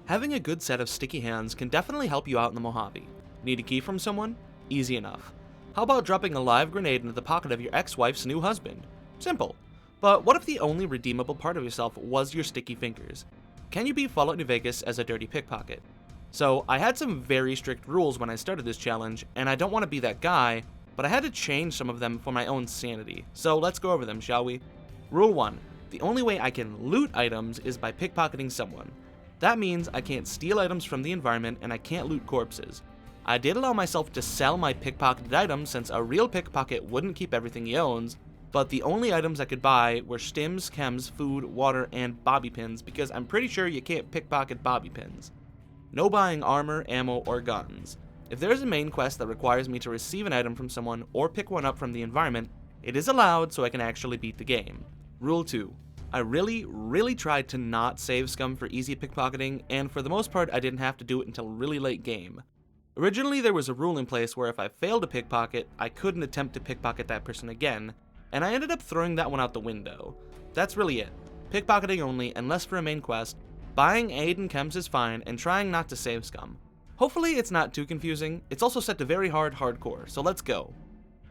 Having a good set of sticky hands can definitely help you out in the Mojave. Need a key from someone? Easy enough. How about dropping a live grenade into the pocket of your ex-wife's new husband? Simple. But what if the only redeemable part of yourself was your sticky fingers? Can you beat Fallout New Vegas as a dirty pickpocket? So I had some very strict rules when I started this challenge, and I don't want to be that guy, but I had to change some of them for my own sanity. So let's go over them, shall we? Rule 1. The only way I can loot items is by pickpocketing someone. That means I can't steal items from the environment and I can't loot corpses. I did allow myself to sell my pickpocketed items since a real pickpocket wouldn't keep everything he owns, but the only items I could buy were stims, chems, food, water, and bobby pins because I'm pretty sure you can't pickpocket bobby pins. No buying armor, ammo, or guns. If there is a main quest that requires me to receive an item from someone or pick one up from the environment, it is allowed so I can actually beat the game. Rule 2. I really tried to not save scum for easy pickpocketing, and for the most part I didn't have to do it until really late game. Originally there was a rule in place where if I failed to pickpocket, I couldn't attempt to pickpocket that person again, and I ended up throwing that one out the window. That's really it. Pickpocketing only, unless for a main quest. Buying aid and chems is fine, and trying not to save scum. Hopefully it's not too confusing. It's also set to very hardcore, so let's go.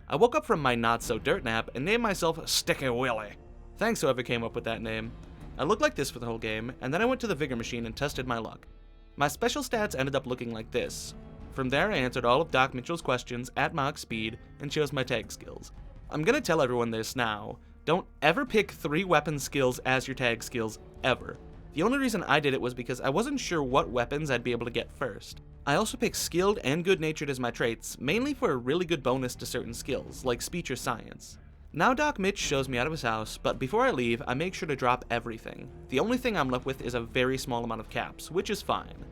I woke up from my not-so-dirt nap and named myself Sticky Willy. Thanks whoever came up with that name. I looked like this for the whole game, and then I went to the Vigor machine and tested my luck. My special stats ended up looking like this. From there I answered all of Doc Mitchell's questions at Mach speed and chose my tag skills. I'm gonna tell everyone this now. Don't ever pick 3 weapon skills as your tag skills, ever. The only reason I did it was because I wasn't sure what weapons I'd be able to get first. I also picked skilled and good-natured as my traits, mainly for a really good bonus to certain skills, like speech or science. Now Doc Mitch shows me out of his house, but before I leave, I make sure to drop everything. The only thing I'm left with is a very small amount of caps, which is fine.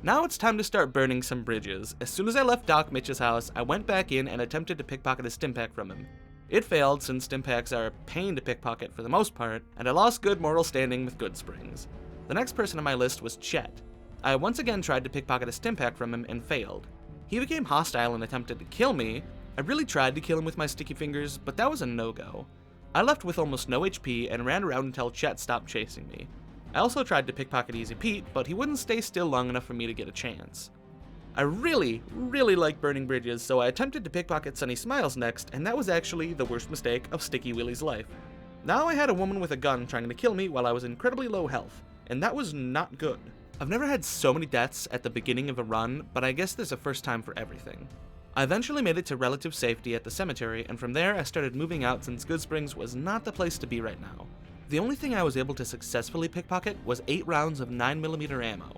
Now it's time to start burning some bridges. As soon as I left Doc Mitch's house, I went back in and attempted to pickpocket a stimpack from him. It failed since stimpaks are a pain to pickpocket for the most part, and I lost good moral standing with Goodsprings. The next person on my list was Chet. I once again tried to pickpocket a stimpack from him and failed. He became hostile and attempted to kill me. I really tried to kill him with my sticky fingers, but that was a no-go. I left with almost no HP and ran around until Chet stopped chasing me. I also tried to pickpocket Easy Pete, but he wouldn't stay still long enough for me to get a chance. I really like burning bridges, so I attempted to pickpocket Sunny Smiles next, and that was actually the worst mistake of Sticky Willy's life. Now I had a woman with a gun trying to kill me while I was incredibly low health, and that was not good. I've never had so many deaths at the beginning of a run, but I guess there's a first time for everything. I eventually made it to relative safety at the cemetery, and from there I started moving out since Goodsprings was not the place to be right now. The only thing I was able to successfully pickpocket was 8 rounds of 9mm ammo.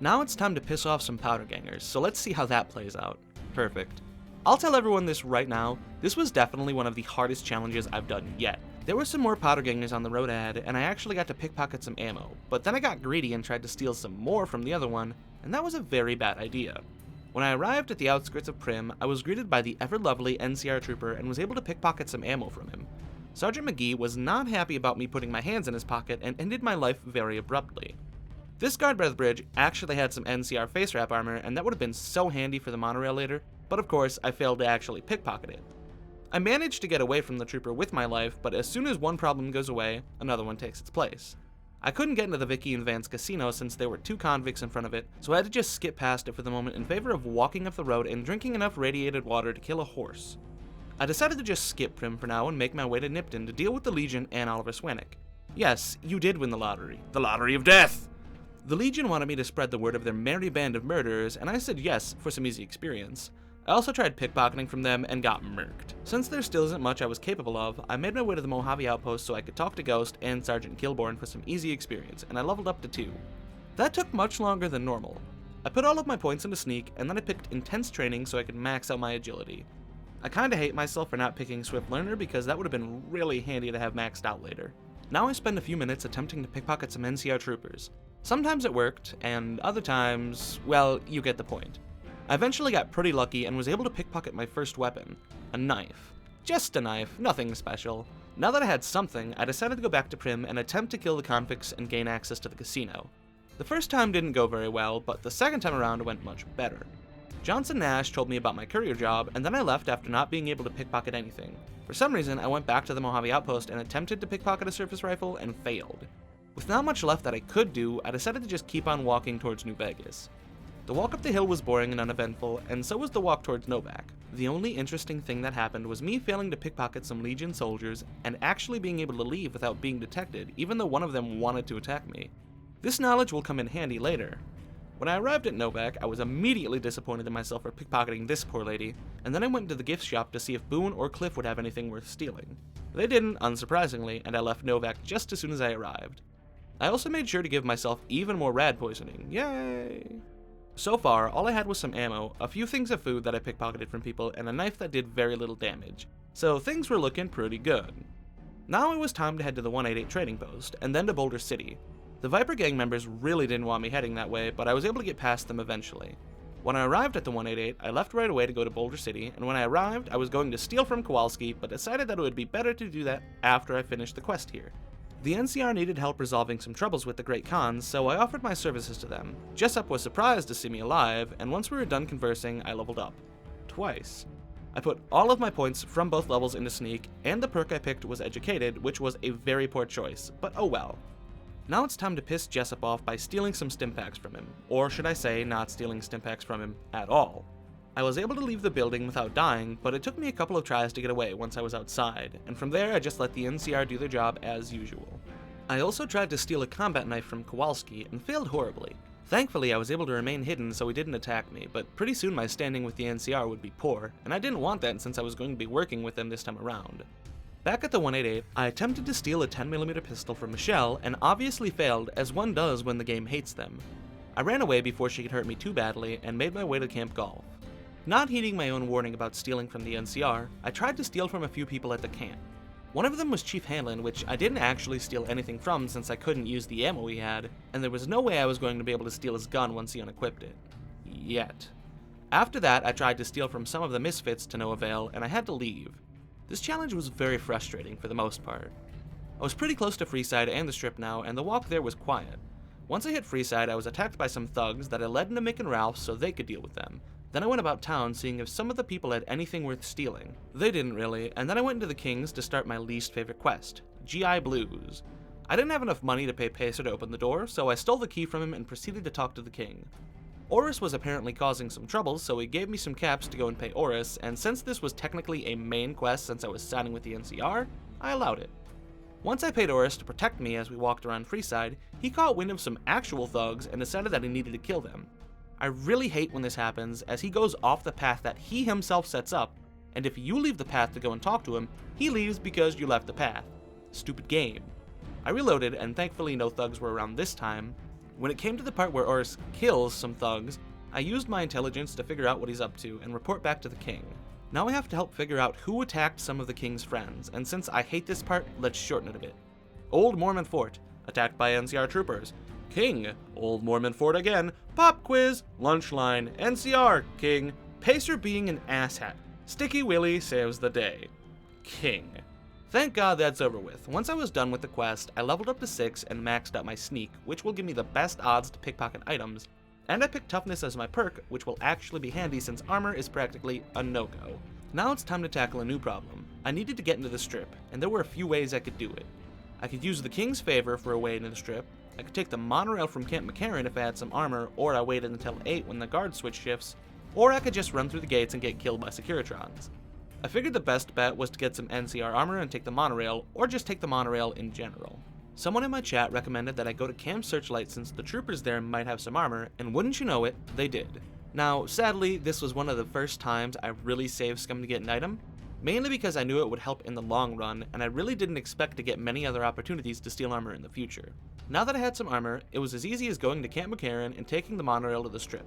Now it's time to piss off some powder gangers, so let's see how that plays out. Perfect. I'll tell everyone this right now, this was definitely one of the hardest challenges I've done yet. There were some more powder gangers on the road ahead, and I actually got to pickpocket some ammo, but then I got greedy and tried to steal some more from the other one, and that was a very bad idea. When I arrived at the outskirts of Prim, I was greeted by the ever-lovely NCR trooper and was able to pickpocket some ammo from him. Sergeant McGee was not happy about me putting my hands in his pocket and ended my life very abruptly. This guard by the bridge actually had some NCR face wrap armor, and that would have been so handy for the monorail later, but of course I failed to actually pickpocket it. I managed to get away from the trooper with my life, but as soon as one problem goes away, another one takes its place. I couldn't get into the Vicky and Vance casino since there were 2 convicts in front of it, so I had to just skip past it for the moment in favor of walking up the road and drinking enough radiated water to kill a horse. I decided to just skip Prim for now and make my way to Nipton to deal with the Legion and Oliver Swanwick. Yes, you did win the lottery. The lottery of death! The Legion wanted me to spread the word of their merry band of murderers, and I said yes for some easy experience. I also tried pickpocketing from them and got murked. Since there still isn't much I was capable of, I made my way to the Mojave Outpost so I could talk to Ghost and Sergeant Kilborn for some easy experience, and I leveled up to 2. That took much longer than normal. I put all of my points into Sneak, and then I picked Intense Training so I could max out my agility. I kinda hate myself for not picking Swift Learner because that would have been really handy to have maxed out later. Now I spend a few minutes attempting to pickpocket some NCR troopers. Sometimes it worked, and other times, well, you get the point. I eventually got pretty lucky and was able to pickpocket my first weapon, a knife. Just a knife, nothing special. Now that I had something, I decided to go back to Prim and attempt to kill the convicts and gain access to the casino. The first time didn't go very well, but the second time around went much better. Johnson Nash told me about my courier job, and then I left after not being able to pickpocket anything. For some reason, I went back to the Mojave Outpost and attempted to pickpocket a surface rifle and failed. With not much left that I could do, I decided to just keep on walking towards New Vegas. The walk up the hill was boring and uneventful, and so was the walk towards Novak. The only interesting thing that happened was me failing to pickpocket some Legion soldiers and actually being able to leave without being detected, even though one of them wanted to attack me. This knowledge will come in handy later. When I arrived at Novak, I was immediately disappointed in myself for pickpocketing this poor lady, and then I went into the gift shop to see if Boone or Cliff would have anything worth stealing. They didn't, unsurprisingly, and I left Novak just as soon as I arrived. I also made sure to give myself even more rad poisoning. Yay! So far, all I had was some ammo, a few things of food that I pickpocketed from people, and a knife that did very little damage. So things were looking pretty good. Now it was time to head to the 188 trading post, and then to Boulder City. The Viper gang members really didn't want me heading that way, but I was able to get past them eventually. When I arrived at the 188, I left right away to go to Boulder City, and when I arrived, I was going to steal from Kowalski, but decided that it would be better to do that after I finished the quest here. The NCR needed help resolving some troubles with the Great Khans, so I offered my services to them. Jessup was surprised to see me alive, and once we were done conversing, I leveled up. Twice. I put all of my points from both levels into Sneak, and the perk I picked was Educated, which was a very poor choice, but oh well. Now it's time to piss Jessup off by stealing some stimpaks from him, or should I say, not stealing stimpaks from him at all. I was able to leave the building without dying, but it took me a couple of tries to get away once I was outside, and from there I just let the NCR do their job as usual. I also tried to steal a combat knife from Kowalski and failed horribly. Thankfully I was able to remain hidden so he didn't attack me, but pretty soon my standing with the NCR would be poor, and I didn't want that since I was going to be working with them this time around. Back at the 188, I attempted to steal a 10mm pistol from Michelle and obviously failed, as one does when the game hates them. I ran away before she could hurt me too badly and made my way to Camp Golf. Not heeding my own warning about stealing from the NCR, I tried to steal from a few people at the camp. One of them was Chief Hanlon, which I didn't actually steal anything from since I couldn't use the ammo he had, and there was no way I was going to be able to steal his gun once he unequipped it. Yet. After that, I tried to steal from some of the misfits to no avail, and I had to leave. This challenge was very frustrating for the most part. I was pretty close to Freeside and the Strip now, and the walk there was quiet. Once I hit Freeside, I was attacked by some thugs that I led into Mick and Ralph so they could deal with them. Then I went about town seeing if some of the people had anything worth stealing. They didn't really, and then I went into the Kings to start my least favorite quest, GI Blues. I didn't have enough money to pay Pacer to open the door, so I stole the key from him and proceeded to talk to the King. Oris was apparently causing some trouble, so he gave me some caps to go and pay Oris, and since this was technically a main quest since I was signing with the NCR, I allowed it. Once I paid Oris to protect me as we walked around Freeside, he caught wind of some actual thugs and decided that he needed to kill them. I really hate when this happens, as he goes off the path that he himself sets up, and if you leave the path to go and talk to him, he leaves because you left the path. Stupid game. I reloaded, and thankfully no thugs were around this time. When it came to the part where Oris kills some thugs, I used my intelligence to figure out what he's up to and report back to the King. Now I have to help figure out who attacked some of the King's friends, and since I hate this part, let's shorten it a bit. Old Mormon Fort, attacked by NCR troopers. King, Old Mormon Fort again, pop quiz, lunch line, NCR, King, Pacer being an asshat, Sticky Willie saves the day. King. Thank God that's over with. Once I was done with the quest, I leveled up to 6 and maxed out my sneak, which will give me the best odds to pickpocket items, and I picked toughness as my perk, which will actually be handy since armor is practically a no-go. Now it's time to tackle a new problem. I needed to get into the Strip, and there were a few ways I could do it. I could use the King's favor for a way into the Strip, I could take the monorail from Camp McCarran if I had some armor, or I waited until 8 when the guard switch shifts, or I could just run through the gates and get killed by Securitrons. I figured the best bet was to get some NCR armor and take the monorail, or just take the monorail in general. Someone in my chat recommended that I go to Camp Searchlight since the troopers there might have some armor, and wouldn't you know it, they did. Now, sadly, this was one of the first times I really saved Scum to get an item, mainly because I knew it would help in the long run, and I really didn't expect to get many other opportunities to steal armor in the future. Now that I had some armor, it was as easy as going to Camp McCarran and taking the monorail to the Strip.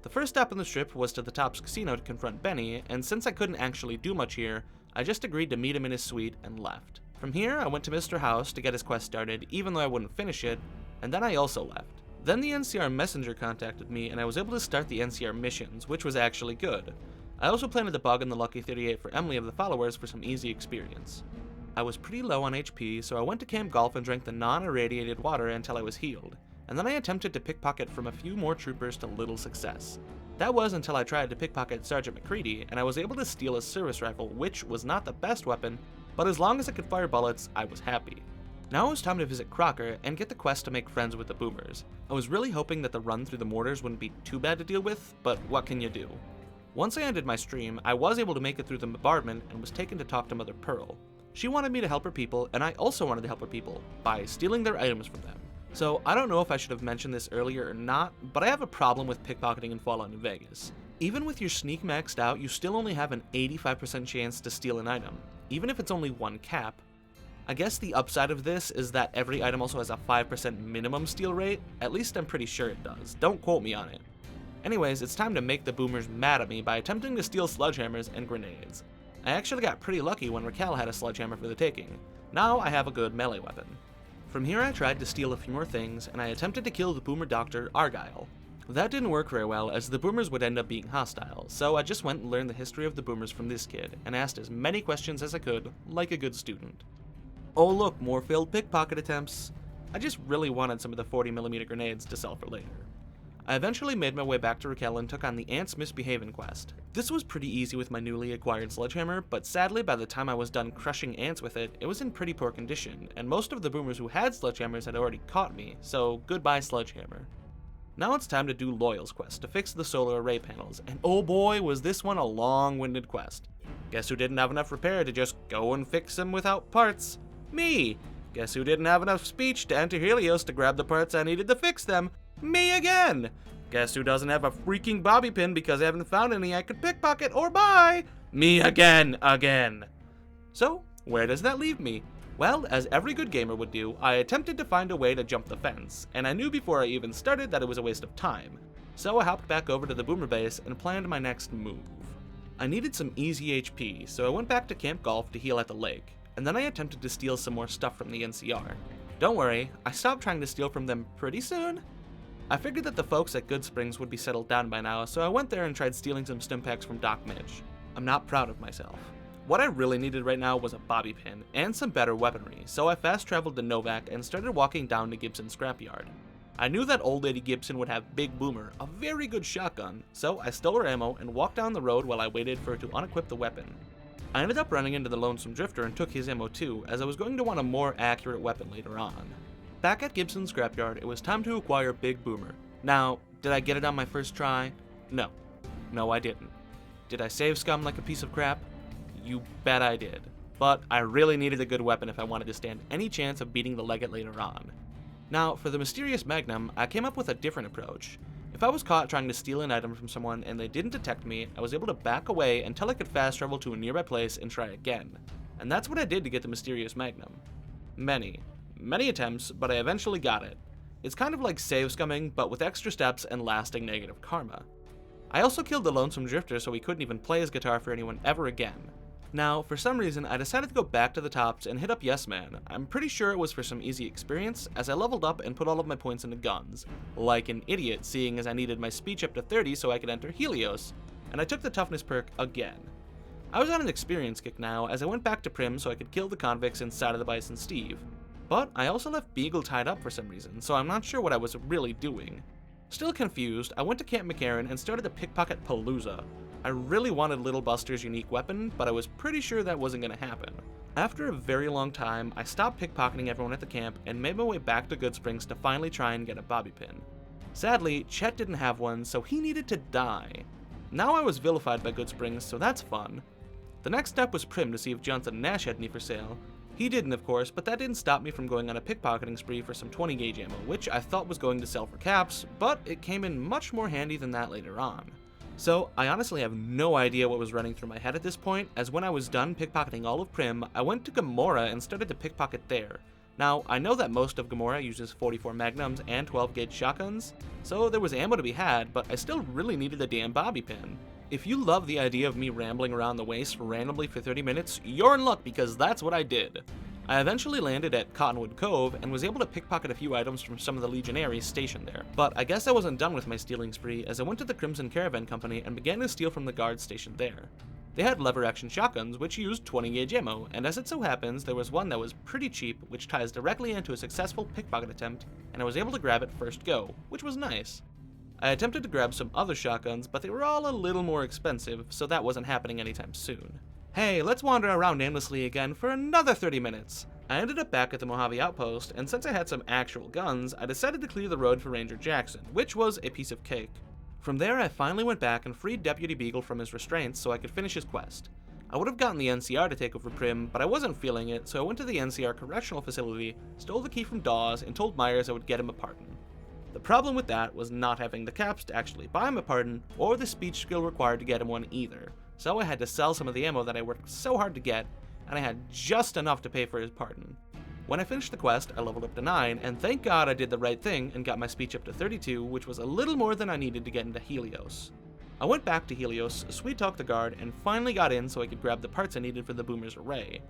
The first stop on the Strip was to the Tops Casino to confront Benny, and since I couldn't actually do much here, I just agreed to meet him in his suite and left. From here, I went to Mr. House to get his quest started, even though I wouldn't finish it, and then I also left. Then the NCR messenger contacted me, and I was able to start the NCR missions, which was actually good. I also planted the bug in the Lucky 38 for Emily of the Followers for some easy experience. I was pretty low on HP, so I went to Camp Golf and drank the non-irradiated water until I was healed, and then I attempted to pickpocket from a few more troopers to little success. That was until I tried to pickpocket Sergeant McCready, and I was able to steal a service rifle, which was not the best weapon, but as long as I could fire bullets, I was happy. Now it was time to visit Crocker and get the quest to make friends with the boomers. I was really hoping that the run through the mortars wouldn't be too bad to deal with, but what can you do? Once I ended my stream, I was able to make it through the bombardment and was taken to talk to Mother Pearl. She wanted me to help her people, and I also wanted to help her people by stealing their items from them. So I don't know if I should have mentioned this earlier or not, but I have a problem with pickpocketing in Fallout New Vegas. Even with your sneak maxed out, you still only have an 85% chance to steal an item, even if it's only one cap. I guess the upside of this is that every item also has a 5% minimum steal rate. At least I'm pretty sure it does. Don't quote me on it. Anyways, it's time to make the boomers mad at me by attempting to steal sledgehammers and grenades. I actually got pretty lucky when Raquel had a sledgehammer for the taking. Now I have a good melee weapon. From here I tried to steal a few more things, and I attempted to kill the boomer doctor, Argyle. That didn't work very well, as the boomers would end up being hostile, so I just went and learned the history of the boomers from this kid, and asked as many questions as I could, like a good student. Oh look, more failed pickpocket attempts. I just really wanted some of the 40mm grenades to sell for later. I eventually made my way back to Raquel and took on the Ants Misbehavin' quest. This was pretty easy with my newly acquired sledgehammer, but sadly by the time I was done crushing ants with it, it was in pretty poor condition, and most of the boomers who had sledgehammers had already caught me, so goodbye sledgehammer. Now it's time to do Loyal's quest to fix the solar array panels, and oh boy was this one a long-winded quest. Guess who didn't have enough repair to just go and fix them without parts? Me! Guess who didn't have enough speech to enter Helios to grab the parts I needed to fix them? Me again! Guess who doesn't have a freaking bobby pin because I haven't found any I could pickpocket or buy? Me again! So, where does that leave me? Well, as every good gamer would do, I attempted to find a way to jump the fence, and I knew before I even started that it was a waste of time. So I hopped back over to the boomer base and planned my next move. I needed some easy HP, so I went back to Camp Golf to heal at the lake, and then I attempted to steal some more stuff from the NCR. Don't worry, I stopped trying to steal from them pretty soon. I figured that the folks at Good Springs would be settled down by now, so I went there and tried stealing some stimpaks from Doc Mitch. I'm not proud of myself. What I really needed right now was a bobby pin, and some better weaponry, so I fast traveled to Novak and started walking down to Gibson's scrapyard. I knew that old lady Gibson would have Big Boomer, a very good shotgun, so I stole her ammo and walked down the road while I waited for her to unequip the weapon. I ended up running into the Lonesome Drifter and took his ammo too, as I was going to want a more accurate weapon later on. Back at Gibson's scrapyard, it was time to acquire Big Boomer. Now, did I get it on my first try? No. No, I didn't. Did I save scum like a piece of crap? You bet I did. But I really needed a good weapon if I wanted to stand any chance of beating the Legate later on. Now, for the mysterious Magnum, I came up with a different approach. If I was caught trying to steal an item from someone and they didn't detect me, I was able to back away until I could fast travel to a nearby place and try again. And that's what I did to get the mysterious Magnum. Many attempts, but I eventually got it. It's kind of like save scumming, but with extra steps and lasting negative karma. I also killed the Lonesome Drifter so he couldn't even play his guitar for anyone ever again. Now, for some reason, I decided to go back to the tops and hit up Yes Man. I'm pretty sure it was for some easy experience, as I leveled up and put all of my points into guns. Like an idiot, seeing as I needed my speech up to 30 so I could enter Helios, and I took the toughness perk again. I was on an experience kick now, as I went back to Prim so I could kill the convicts inside of the Bison Steve. But I also left Beagle tied up for some reason, so I'm not sure what I was really doing. Still confused, I went to Camp McCarran and started the Pickpocket Palooza. I really wanted Little Buster's unique weapon, but I was pretty sure that wasn't going to happen. After a very long time, I stopped pickpocketing everyone at the camp and made my way back to Good Springs to finally try and get a bobby pin. Sadly, Chet didn't have one, so he needed to die. Now I was vilified by Good Springs, so that's fun. The next step was Prim to see if Johnson Nash had any for sale. He didn't, of course, but that didn't stop me from going on a pickpocketing spree for some 20 gauge ammo, which I thought was going to sell for caps, but it came in much more handy than that later on. So, I honestly have no idea what was running through my head at this point, as when I was done pickpocketing all of Prim, I went to Gomorrah and started to pickpocket there. Now, I know that most of Gomorrah uses 44 magnums and 12 gauge shotguns, so there was ammo to be had, but I still really needed the damn bobby pin. If you love the idea of me rambling around the waste randomly for 30 minutes, you're in luck because that's what I did. I eventually landed at Cottonwood Cove and was able to pickpocket a few items from some of the Legionaries stationed there. But I guess I wasn't done with my stealing spree as I went to the Crimson Caravan Company and began to steal from the guards stationed there. They had lever-action shotguns which used 20 gauge ammo, and as it so happens, there was one that was pretty cheap which ties directly into a successful pickpocket attempt, and I was able to grab it first go, which was nice. I attempted to grab some other shotguns, but they were all a little more expensive, so that wasn't happening anytime soon. Hey, let's wander around aimlessly again for another 30 minutes. I ended up back at the Mojave outpost, and since I had some actual guns, I decided to clear the road for Ranger Jackson, which was a piece of cake. From there, I finally went back and freed Deputy Beagle from his restraints so I could finish his quest. I would have gotten the NCR to take over Prim, but I wasn't feeling it, so I went to the NCR correctional facility, stole the key from Dawes, and told Myers I would get him a pardon. The problem with that was not having the caps to actually buy him a pardon, or the speech skill required to get him one either, so I had to sell some of the ammo that I worked so hard to get, and I had just enough to pay for his pardon. When I finished the quest, I leveled up to 9, and thank God I did the right thing and got my speech up to 32, which was a little more than I needed to get into Helios. I went back to Helios, sweet-talked the guard, and finally got in so I could grab the parts I needed for the Boomer's array.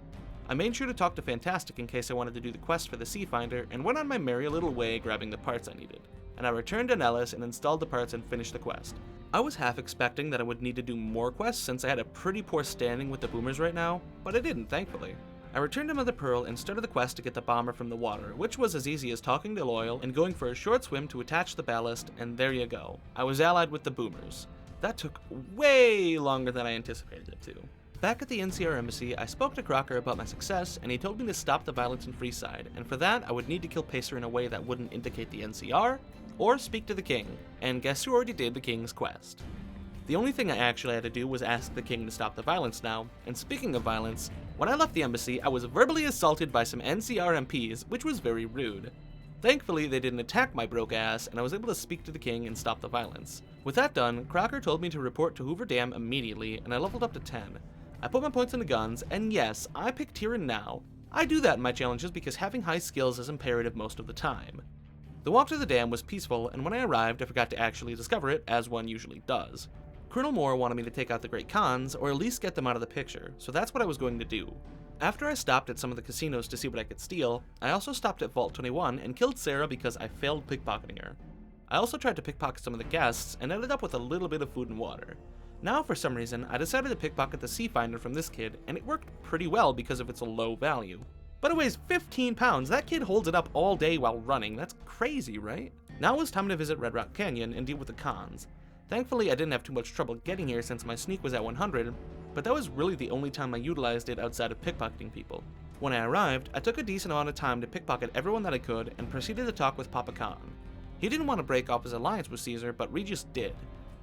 I made sure to talk to Fantastic in case I wanted to do the quest for the Sea Finder, and went on my merry little way grabbing the parts I needed. And I returned to Nellis and installed the parts and finished the quest. I was half expecting that I would need to do more quests since I had a pretty poor standing with the Boomers right now, but I didn't, thankfully. I returned to Mother Pearl and started the quest to get the bomber from the water, which was as easy as talking to Loyal and going for a short swim to attach the ballast, and there you go. I was allied with the Boomers. That took way longer than I anticipated it to. Back at the NCR embassy, I spoke to Crocker about my success, and he told me to stop the violence in Freeside, and for that, I would need to kill Pacer in a way that wouldn't indicate the NCR, or speak to the king, and guess who already did the king's quest? The only thing I actually had to do was ask the king to stop the violence now, and speaking of violence, when I left the embassy, I was verbally assaulted by some NCR MPs, which was very rude. Thankfully, they didn't attack my broke ass, and I was able to speak to the king and stop the violence. With that done, Crocker told me to report to Hoover Dam immediately, and I leveled up to 10. I put my points into guns, and yes, I picked Tyrion now. I do that in my challenges because having high skills is imperative most of the time. The walk to the dam was peaceful, and when I arrived, I forgot to actually discover it, as one usually does. Colonel Moore wanted me to take out the Great Khans, or at least get them out of the picture, so that's what I was going to do. After I stopped at some of the casinos to see what I could steal, I also stopped at Vault 21 and killed Sarah because I failed pickpocketing her. I also tried to pickpocket some of the guests and ended up with a little bit of food and water. Now, for some reason, I decided to pickpocket the Sea Finder from this kid, and it worked pretty well because of its low value. But it weighs 15 pounds, that kid holds it up all day while running, that's crazy, right? Now it was time to visit Red Rock Canyon and deal with the cons. Thankfully, I didn't have too much trouble getting here since my sneak was at 100, but that was really the only time I utilized it outside of pickpocketing people. When I arrived, I took a decent amount of time to pickpocket everyone that I could and proceeded to talk with Papa Khan. He didn't want to break off his alliance with Caesar, but Regis did.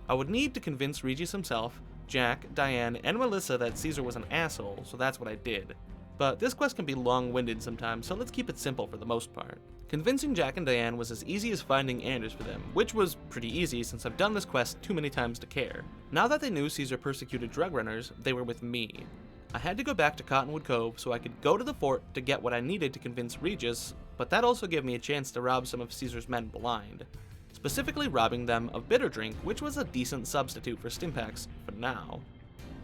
I would need to convince Regis himself, Jack, Diane, and Melissa that Caesar was an asshole, so that's what I did. But this quest can be long-winded sometimes, so let's keep it simple for the most part. Convincing Jack and Diane was as easy as finding Anders for them, which was pretty easy since I've done this quest too many times to care. Now that they knew Caesar persecuted drug runners, they were with me. I had to go back to Cottonwood Cove so I could go to the fort to get what I needed to convince Regis, but that also gave me a chance to rob some of Caesar's men blind. Specifically robbing them of bitter drink, which was a decent substitute for Stimpaks for now.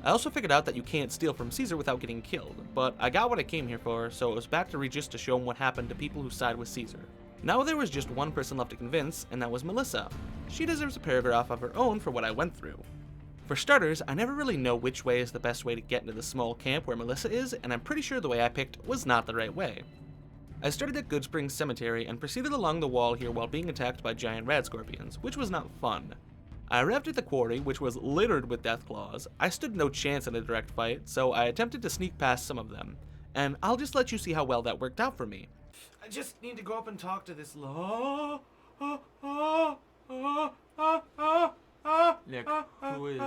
I also figured out that you can't steal from Caesar without getting killed, but I got what I came here for, so it was back to Regis to show him what happened to people who side with Caesar. Now there was just one person left to convince, and that was Melissa. She deserves a paragraph of her own for what I went through. For starters, I never really know which way is the best way to get into the small camp where Melissa is, and I'm pretty sure the way I picked was not the right way. I started at Good Springs Cemetery and proceeded along the wall here while being attacked by giant rad scorpions, which was not fun. I arrived at the quarry, which was littered with death claws. I stood no chance in a direct fight, so I attempted to sneak past some of them. And I'll just let you see how well that worked out for me. I just need to go up and talk to this Look, who is...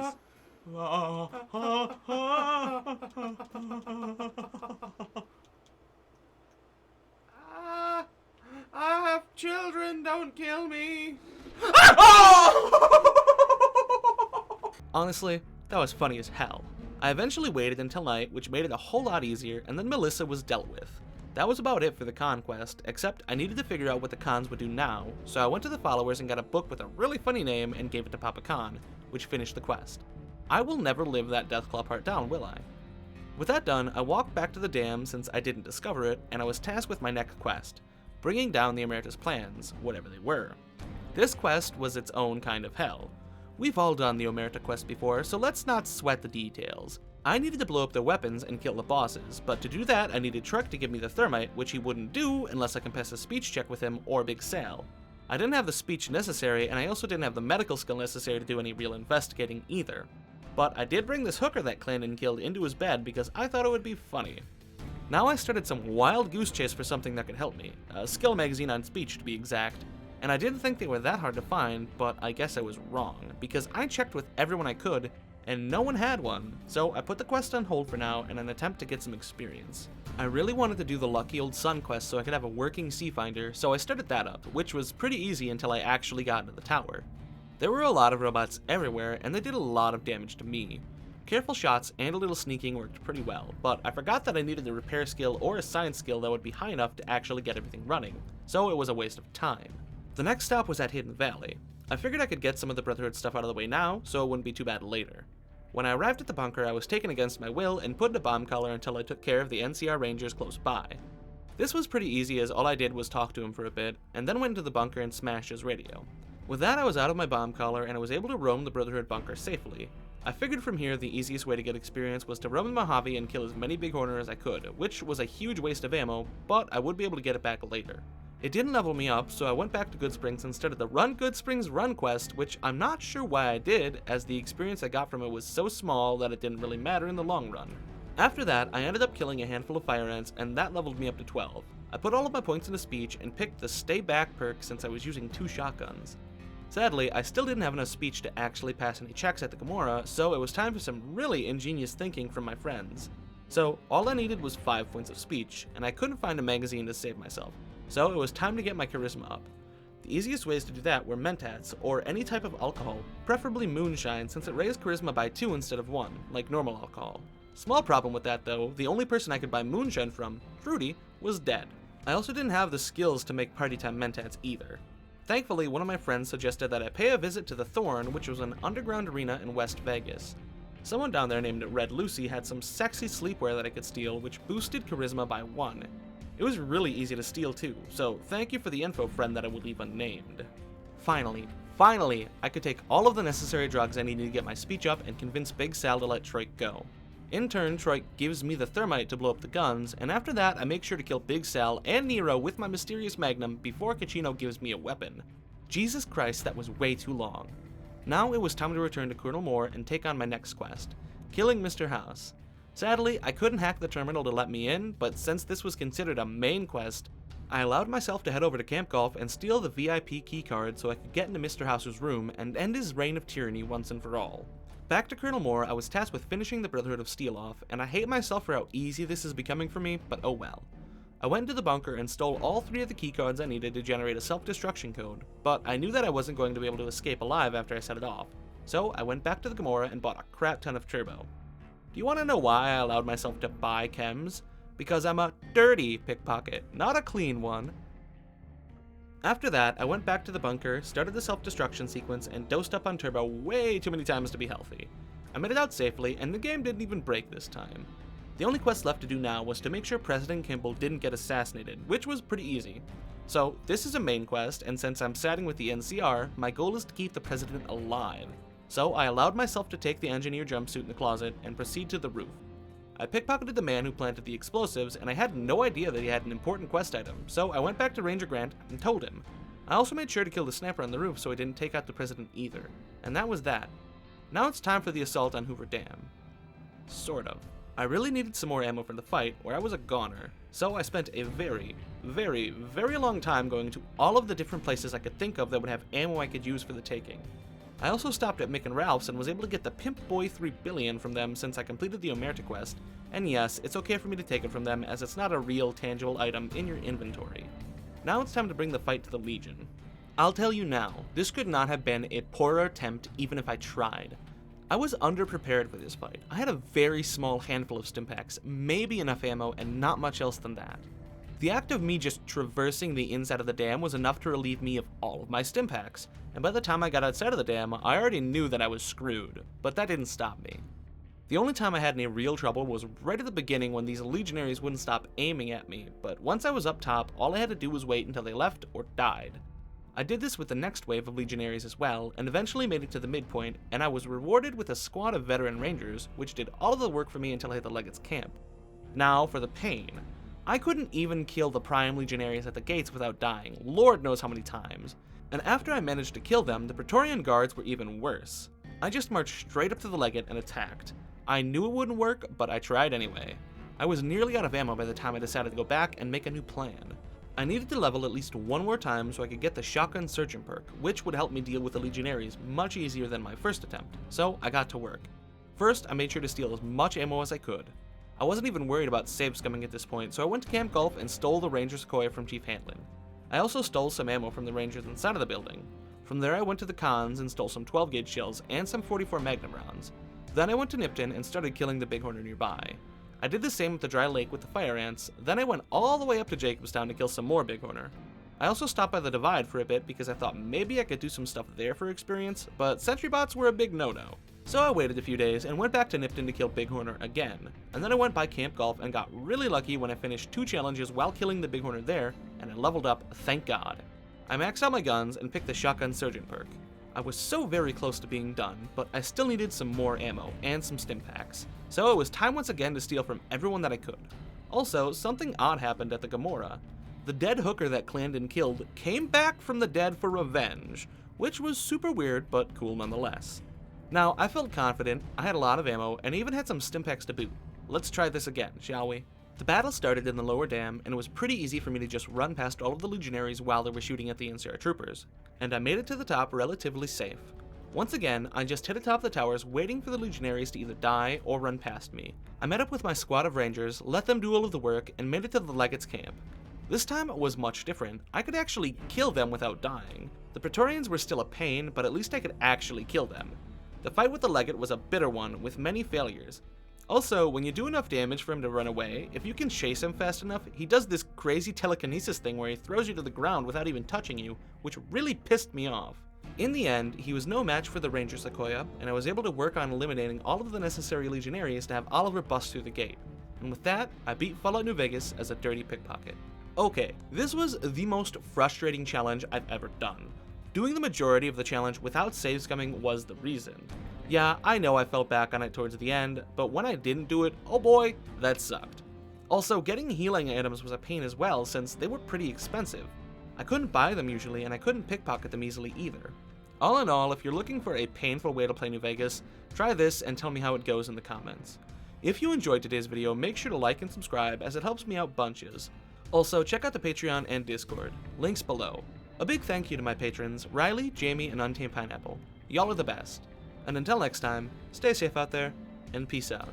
I have children, don't kill me. Honestly, that was funny as hell. I eventually waited until night, which made it a whole lot easier, and then Melissa was dealt with. That was about it for the conquest, except I needed to figure out what the cons would do now, so I went to the followers and got a book with a really funny name and gave it to Papa Khan, which finished the quest. I will never live that Deathclaw part down, will I? With that done, I walked back to the dam since I didn't discover it, and I was tasked with my next quest, bringing down the Omerta's plans, whatever they were. This quest was its own kind of hell. We've all done the Omerta quest before, so let's not sweat the details. I needed to blow up their weapons and kill the bosses, but to do that I needed Truck to give me the thermite, which he wouldn't do unless I can pass a speech check with him or Big Sal. I didn't have the speech necessary, and I also didn't have the medical skill necessary to do any real investigating either. But I did bring this hooker that Clandon killed into his bed because I thought it would be funny. Now I started some wild goose chase for something that could help me, a skill magazine on speech to be exact, and I didn't think they were that hard to find, but I guess I was wrong, because I checked with everyone I could, and no one had one, so I put the quest on hold for now in an attempt to get some experience. I really wanted to do the lucky old sun quest so I could have a working sea finder, so I started that up, which was pretty easy until I actually got into the tower. There were a lot of robots everywhere, and they did a lot of damage to me. Careful shots and a little sneaking worked pretty well, but I forgot that I needed a repair skill or a science skill that would be high enough to actually get everything running, so it was a waste of time. The next stop was at Hidden Valley. I figured I could get some of the Brotherhood stuff out of the way now, so it wouldn't be too bad later. When I arrived at the bunker, I was taken against my will and put in a bomb collar until I took care of the NCR Rangers close by. This was pretty easy as all I did was talk to him for a bit, and then went into the bunker and smashed his radio. With that, I was out of my bomb collar and I was able to roam the Brotherhood bunker safely. I figured from here the easiest way to get experience was to roam the Mojave and kill as many Bighorner as I could, which was a huge waste of ammo, but I would be able to get it back later. It didn't level me up, so I went back to Good Springs and started the Run Good Springs Run quest, which I'm not sure why I did, as the experience I got from it was so small that it didn't really matter in the long run. After that, I ended up killing a handful of fire ants, and that leveled me up to 12. I put all of my points into speech and picked the Stay Back perk since I was using 2 shotguns. Sadly, I still didn't have enough speech to actually pass any checks at the Gomorrah, so it was time for some really ingenious thinking from my friends. So, all I needed was 5 points of speech, and I couldn't find a magazine to save myself, so it was time to get my charisma up. The easiest ways to do that were mentats, or any type of alcohol, preferably moonshine since it raised charisma by 2 instead of 1, like normal alcohol. Small problem with that though, the only person I could buy moonshine from, Fruity, was dead. I also didn't have the skills to make party time mentats either. Thankfully, one of my friends suggested that I pay a visit to the Thorn, which was an underground arena in West Vegas. Someone down there named Red Lucy had some sexy sleepwear that I could steal, which boosted charisma by 1. It was really easy to steal too, so thank you for the info, friend that I will leave unnamed. Finally, I could take all of the necessary drugs I needed to get my speech up and convince Big Sal to let Troik go. In turn, Troik gives me the thermite to blow up the guns, and after that I make sure to kill Big Sal and Nero with my mysterious magnum before Kachino gives me a weapon. Jesus Christ, that was way too long. Now it was time to return to Colonel Moore and take on my next quest, killing Mr. House. Sadly, I couldn't hack the terminal to let me in, but since this was considered a main quest, I allowed myself to head over to Camp Golf and steal the VIP keycard so I could get into Mr. House's room and end his reign of tyranny once and for all. Back to Colonel Moore, I was tasked with finishing the Brotherhood of Steel off, and I hate myself for how easy this is becoming for me, but oh well. I went into the bunker and stole all 3 of the keycards I needed to generate a self-destruction code, but I knew that I wasn't going to be able to escape alive after I set it off, so I went back to the Gomorrah and bought a crap ton of turbo. Do you want to know why I allowed myself to buy chems? Because I'm a dirty pickpocket, not a clean one. After that, I went back to the bunker, started the self-destruction sequence, and dosed up on turbo way too many times to be healthy. I made it out safely, and the game didn't even break this time. The only quest left to do now was to make sure President Kimball didn't get assassinated, which was pretty easy. So, this is a main quest, and since I'm siding with the NCR, my goal is to keep the President alive. So, I allowed myself to take the engineer jumpsuit in the closet and proceed to the roof. I pickpocketed the man who planted the explosives, and I had no idea that he had an important quest item, so I went back to Ranger Grant and told him. I also made sure to kill the sniper on the roof so I didn't take out the president either. And that was that. Now it's time for the assault on Hoover Dam. Sort of. I really needed some more ammo for the fight, or I was a goner, so I spent a very long time going to all of the different places I could think of that would have ammo I could use for the taking. I also stopped at Mick and Ralph's and was able to get the Pimp Boy 3 billion from them since I completed the Omerta quest, and yes, it's okay for me to take it from them as it's not a real tangible item in your inventory. Now it's time to bring the fight to the Legion. I'll tell you now, this could not have been a poorer attempt even if I tried. I was underprepared for this fight. I had a very small handful of stimpaks, maybe enough ammo, and not much else than that. The act of me just traversing the inside of the dam was enough to relieve me of all of my stimpaks, and by the time I got outside of the dam, I already knew that I was screwed, but that didn't stop me. The only time I had any real trouble was right at the beginning when these legionaries wouldn't stop aiming at me, but once I was up top, all I had to do was wait until they left or died. I did this with the next wave of legionaries as well, and eventually made it to the midpoint, and I was rewarded with a squad of veteran rangers, which did all of the work for me until I hit the Legate's camp. Now for the pain. I couldn't even kill the prime legionaries at the gates without dying, Lord knows how many times. And after I managed to kill them, the Praetorian guards were even worse. I just marched straight up to the Legate and attacked. I knew it wouldn't work, but I tried anyway. I was nearly out of ammo by the time I decided to go back and make a new plan. I needed to level at least one more time so I could get the shotgun surgeon perk, which would help me deal with the legionaries much easier than my first attempt, so I got to work. First, I made sure to steal as much ammo as I could. I wasn't even worried about save scumming at this point, so I went to Camp Golf and stole the Ranger Sequoia from Chief Hantlin. I also stole some ammo from the Rangers inside of the building. From there I went to the cons and stole some 12 gauge shells and some 44 Magnum rounds. Then I went to Nipton and started killing the Bighorner nearby. I did the same with the dry lake with the fire ants, then I went all the way up to Jacobstown to kill some more Bighorner. I also stopped by the Divide for a bit because I thought maybe I could do some stuff there for experience, but sentry bots were a big no-no. So I waited a few days and went back to Nipton to kill Bighorner again, and then I went by Camp Golf and got really lucky when I finished 2 challenges while killing the Bighorner there, and I leveled up, thank God. I maxed out my guns and picked the shotgun surgeon perk. I was so very close to being done, but I still needed some more ammo and some stim packs, so it was time once again to steal from everyone that I could. Also, something odd happened at the Gomorrah. The dead hooker that Clandon killed came back from the dead for revenge, which was super weird but cool nonetheless. Now, I felt confident, I had a lot of ammo, and even had some stim packs to boot. Let's try this again, shall we? The battle started in the lower dam, and it was pretty easy for me to just run past all of the legionaries while they were shooting at the NCR troopers, and I made it to the top relatively safe. Once again, I just hit atop the towers waiting for the legionaries to either die or run past me. I met up with my squad of rangers, let them do all of the work, and made it to the Legate's camp. This time it was much different. I could actually kill them without dying. The Praetorians were still a pain, but at least I could actually kill them. The fight with the Legate was a bitter one, with many failures. Also, when you do enough damage for him to run away, if you can chase him fast enough, he does this crazy telekinesis thing where he throws you to the ground without even touching you, which really pissed me off. In the end, he was no match for the Ranger Sequoia, and I was able to work on eliminating all of the necessary legionaries to have Oliver bust through the gate. And with that, I beat Fallout New Vegas as a dirty pickpocket. Okay, this was the most frustrating challenge I've ever done. Doing the majority of the challenge without save scumming was the reason. Yeah, I know I fell back on it towards the end, but when I didn't do it, oh boy, that sucked. Also, getting healing items was a pain as well since they were pretty expensive. I couldn't buy them usually, and I couldn't pickpocket them easily either. All in all, if you're looking for a painful way to play New Vegas, try this and tell me how it goes in the comments. If you enjoyed today's video, make sure to like and subscribe as it helps me out bunches. Also, check out the Patreon and Discord, links below. A big thank you to my patrons, Riley, Jamie, and Untamed Pineapple. Y'all are the best. And until next time, stay safe out there, and peace out.